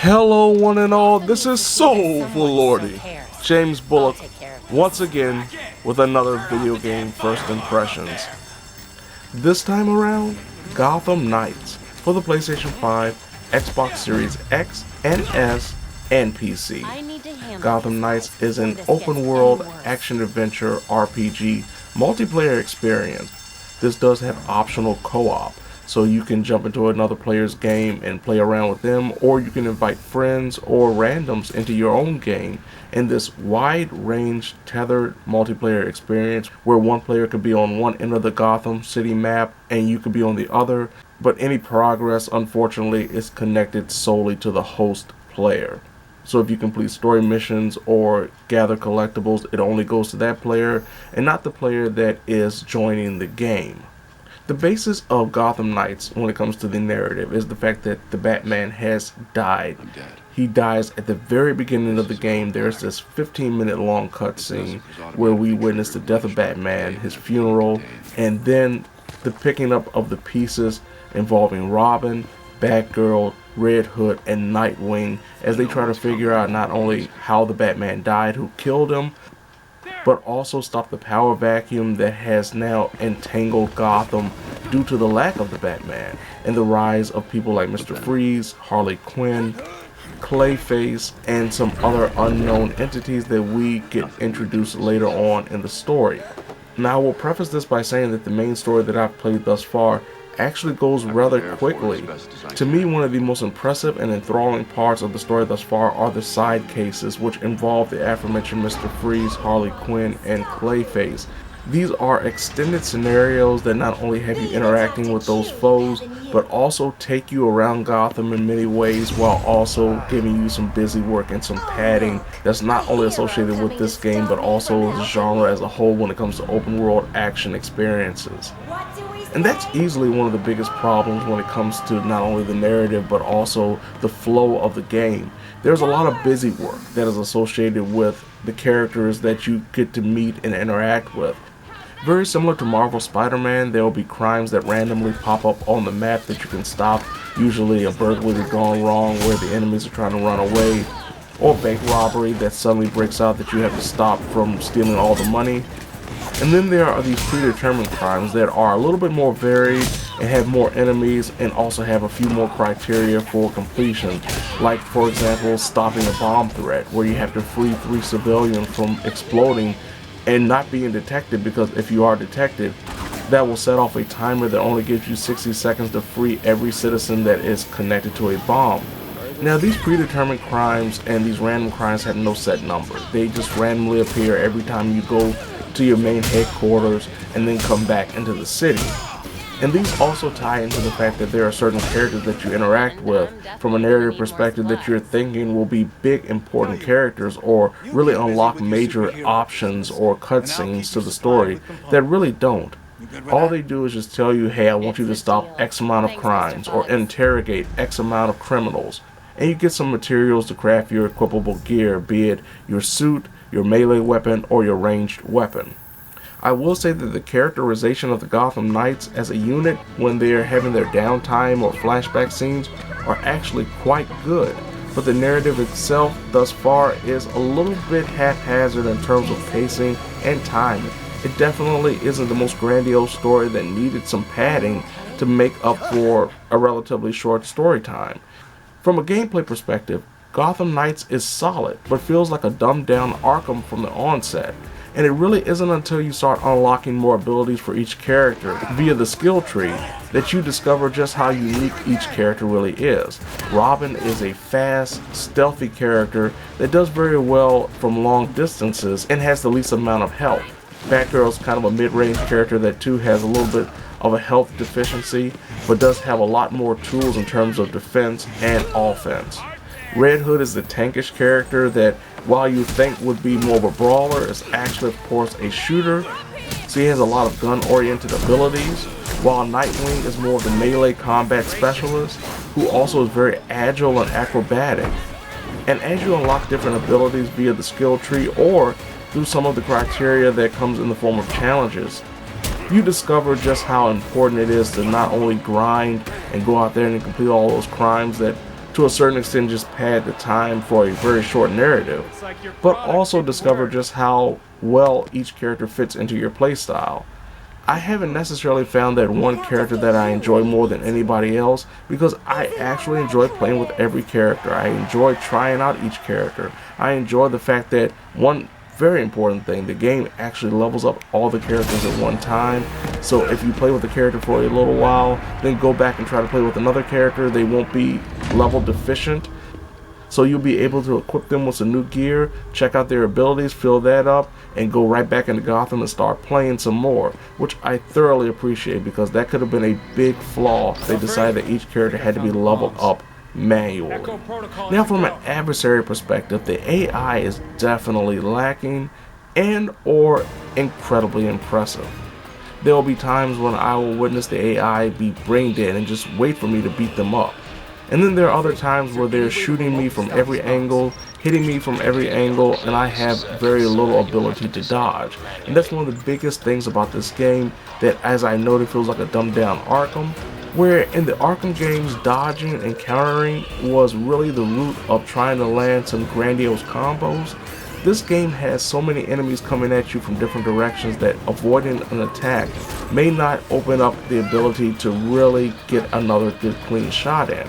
Hello one and all, this is Soulful Lordy, James Bullock, once again with another video game first impressions. This time around, Gotham Knights for the PlayStation 5, Xbox Series X and S, and PC. Gotham Knights is an open world action-adventure RPG multiplayer experience. This does have optional co-op, so you can jump into another player's game and play around with them, or you can invite friends or randoms into your own game in this wide-range tethered multiplayer experience where one player could be on one end of the Gotham City map and you could be on the other, but any progress, unfortunately, is connected solely to the host player. So if you complete story missions or gather collectibles, it only goes to that player and not the player that is joining the game. The basis of Gotham Knights when it comes to the narrative is the fact that the Batman has died. He dies at the very beginning of the game. There's this 15-minute long cutscene where we witness the death of Batman, his funeral, and then the picking up of the pieces involving Robin, Batgirl, Red Hood, and Nightwing as they try to figure out not only how the Batman died, who killed him, but also stop the power vacuum that has now entangled Gotham due to the lack of the Batman and the rise of people like Mr. Freeze, Harley Quinn, Clayface, and some other unknown entities that we get introduced later on in the story. Now, I will preface this by saying that the main story that I've played thus far actually goes rather quickly. To me, one of the most impressive and enthralling parts of the story thus far are the side cases, which involve the aforementioned Mr. Freeze, Harley Quinn, and Clayface. These are extended scenarios that not only have you interacting with those foes, but also take you around Gotham in many ways while also giving you some busy work and some padding that's not only associated with this game, but also the genre as a whole when it comes to open world action experiences. And that's easily one of the biggest problems when it comes to not only the narrative, but also the flow of the game. There's a lot of busy work that is associated with the characters that you get to meet and interact with. Very similar to Marvel Spider-Man, there will be crimes that randomly pop up on the map that you can stop. Usually a burglary gone wrong where the enemies are trying to run away, or bank robbery that suddenly breaks out that you have to stop from stealing all the money. And then there are these predetermined crimes that are a little bit more varied and have more enemies and also have a few more criteria for completion. Like, for example, stopping a bomb threat where you have to free 3 civilians from exploding and not being detected, because if you are detected, that will set off a timer that only gives you 60 seconds to free every citizen that is connected to a bomb. Now, these predetermined crimes and these random crimes have no set number. They just randomly appear every time you go to your main headquarters and then come back into the city. And these also tie into the fact that there are certain characters that you interact with from a narrative perspective that you're thinking will be big important characters or really unlock major options or cutscenes to the story that really don't. All they do is just tell you, hey, I want you to stop X amount of crimes or interrogate X amount of criminals. And you get some materials to craft your equipable gear, be it your suit, your melee weapon, or your ranged weapon. I will say that the characterization of the Gotham Knights as a unit when they're having their downtime or flashback scenes are actually quite good, but the narrative itself thus far is a little bit haphazard in terms of pacing and timing. It definitely isn't the most grandiose story that needed some padding to make up for a relatively short story time. From a gameplay perspective, Gotham Knights is solid, but feels like a dumbed down Arkham from the onset. And it really isn't until you start unlocking more abilities for each character via the skill tree that you discover just how unique each character really is. Robin is a fast, stealthy character that does very well from long distances and has the least amount of health. Batgirl's kind of a mid-range character that too has a little bit of a health deficiency, but does have a lot more tools in terms of defense and offense. Red Hood is the tankish character that, while you think would be more of a brawler, is actually, of course, a shooter, so he has a lot of gun-oriented abilities, while Nightwing is more of the melee combat specialist, who also is very agile and acrobatic. And as you unlock different abilities via the skill tree or through some of the criteria that comes in the form of challenges, you discover just how important it is to not only grind and go out there and complete all those crimes that to a certain extent just pad the time for a very short narrative, but also discover just how well each character fits into your playstyle. I haven't necessarily found that one character that I enjoy more than anybody else, because I actually enjoy playing with every character. I enjoy trying out each character. I enjoy the fact that one very important thing, the game actually levels up all the characters at one time. So if you play with a character for a little while, then go back and try to play with another character, they won't be level deficient. So you'll be able to equip them with some new gear, check out their abilities, fill that up, and go right back into Gotham and start playing some more, which I thoroughly appreciate, because that could have been a big flaw if they decided that each character had to be leveled up manually. Now, from an adversary perspective, the AI is definitely lacking and or incredibly impressive. There will be times when I will witness the AI be brain dead and just wait for me to beat them up. And then there are other times where they're shooting me from every angle, hitting me from every angle, and I have very little ability to dodge. And that's one of the biggest things about this game, that as I noted feels like a dumbed down Arkham, where in the Arkham games, dodging and countering was really the root of trying to land some grandiose combos. This game has so many enemies coming at you from different directions that avoiding an attack may not open up the ability to really get another good clean shot in.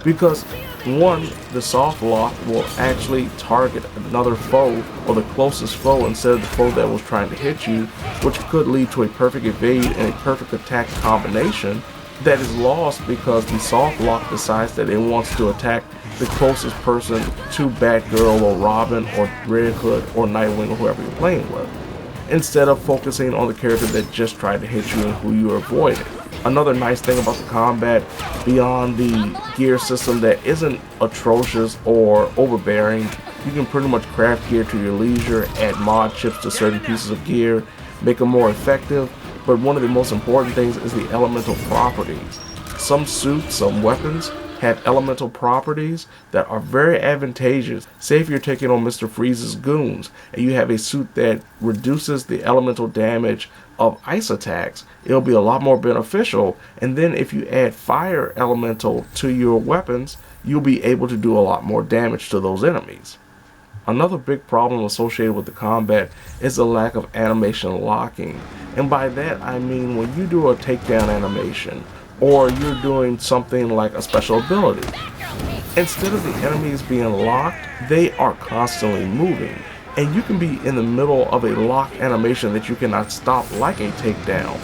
Because one, the soft lock will actually target another foe, or the closest foe, instead of the foe that was trying to hit you, which could lead to a perfect evade and a perfect attack combination that is lost because the soft lock decides that it wants to attack the closest person to Batgirl or Robin or Red Hood or Nightwing or whoever you're playing with, instead of focusing on the character that just tried to hit you and who you're avoiding. Another nice thing about the combat, beyond the gear system that isn't atrocious or overbearing, you can pretty much craft gear to your leisure, add mod chips to certain pieces of gear, make them more effective, but one of the most important things is the elemental properties. Some suits, some weapons, have elemental properties that are very advantageous. Say if you're taking on Mr. Freeze's goons and you have a suit that reduces the elemental damage of ice attacks, it'll be a lot more beneficial. And then if you add fire elemental to your weapons, you'll be able to do a lot more damage to those enemies. Another big problem associated with the combat is the lack of animation locking. And by that I mean when you do a takedown animation, or you're doing something like a special ability, instead of the enemies being locked, they are constantly moving. And you can be in the middle of a lock animation that you cannot stop, like a takedown,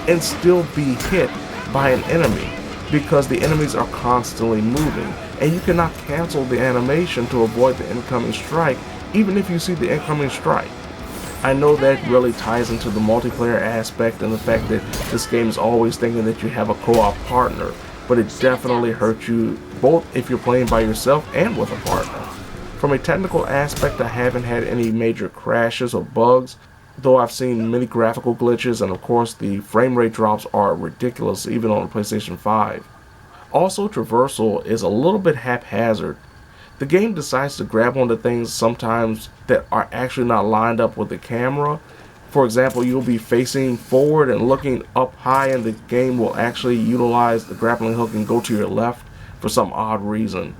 and still be hit by an enemy, because the enemies are constantly moving. And you cannot cancel the animation to avoid the incoming strike, even if you see the incoming strike. I know that really ties into the multiplayer aspect and the fact that this game is always thinking that you have a co-op partner, but it definitely hurts you both if you're playing by yourself and with a partner. From a technical aspect, I haven't had any major crashes or bugs, though I've seen many graphical glitches, and of course the frame rate drops are ridiculous even on the PlayStation 5. Also, traversal is a little bit haphazard. The game decides to grab onto things sometimes that are actually not lined up with the camera. For example, you'll be facing forward and looking up high, and the game will actually utilize the grappling hook and go to your left for some odd reason.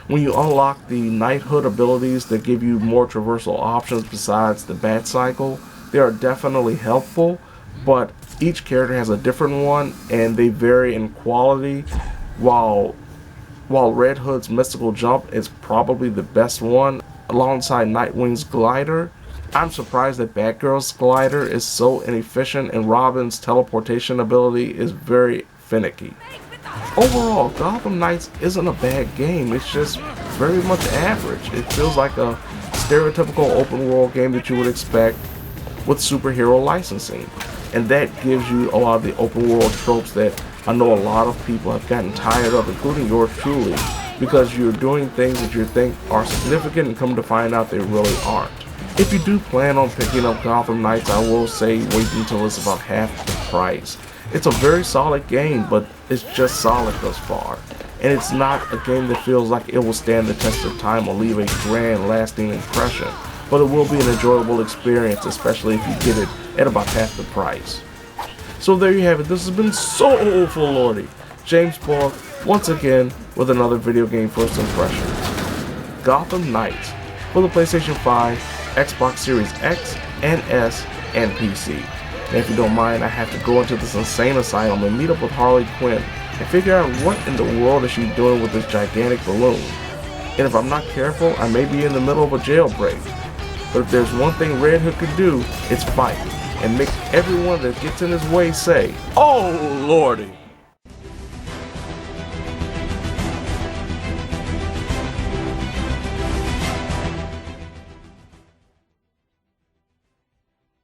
When you unlock the knighthood abilities that give you more traversal options besides the bat cycle, they are definitely helpful, but each character has a different one and they vary in quality. While Red Hood's mystical jump is probably the best one alongside Nightwing's glider, I'm surprised that Batgirl's glider is so inefficient and Robin's teleportation ability is very finicky. Overall, Gotham Knights isn't a bad game, it's just very much average. It feels like a stereotypical open world game that you would expect with superhero licensing. And that gives you a lot of the open world tropes that I know a lot of people have gotten tired of, including yours truly, because you're doing things that you think are significant and come to find out they really aren't. If you do plan on picking up Gotham Knights, I will say wait until it's about half the price. It's a very solid game, but it's just solid thus far. And it's not a game that feels like it will stand the test of time or leave a grand lasting impression. But it will be an enjoyable experience, especially if you get it at about half the price. So there you have it. This has been Soulful Lordy. James Bullock, once again with another video game first impression. Gotham Knights for the PlayStation 5, Xbox Series X and S, and PC. And if you don't mind, I have to go into this insane asylum and meet up with Harley Quinn and figure out what in the world is she doing with this gigantic balloon. And if I'm not careful, I may be in the middle of a jailbreak. But if there's one thing Red Hood can do, it's fight and make everyone that gets in his way say, "Oh Lordy!"